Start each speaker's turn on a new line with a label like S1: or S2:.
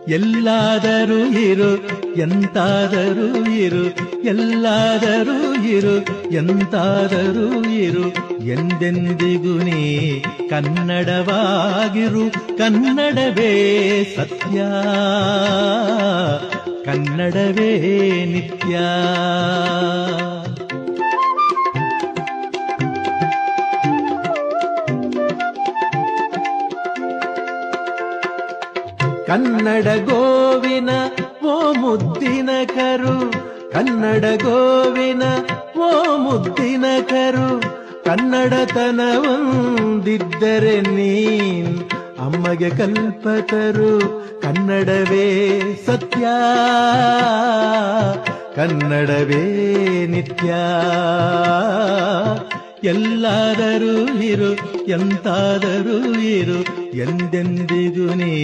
S1: ಎಲ್ಲಾದರೂ ಇರು ಎಂತಾದರೂ ಇರು, ಎಲ್ಲಾದರೂ ಇರು ಎಂತಾದರೂ ಇರು, ಎಂದೆಂದಿಗೂ ನೀ ಕನ್ನಡವಾಗಿರು. ಕನ್ನಡವೇ ಸತ್ಯ, ಕನ್ನಡವೇ ನಿತ್ಯ. ಕನ್ನಡ ಗೋವಿನ ಓ ಮುದ್ದಿನ ಕರು, ಕನ್ನಡ ಗೋವಿನ ಓ ಮುದ್ದಿನ ಕರು, ಕನ್ನಡತನವೊಂದಿದ್ದರೆ ನೀನ್ ಅಮ್ಮಗೆ ಕಲ್ಪತರು. ಕನ್ನಡವೇ ಸತ್ಯ, ಕನ್ನಡವೇ ನಿತ್ಯ. ಎಲ್ಲಾದರೂ ಇರು ಎಂತಾದರೂ ಇರು, ಎಂದೆಂದಿಗೂ ನೀ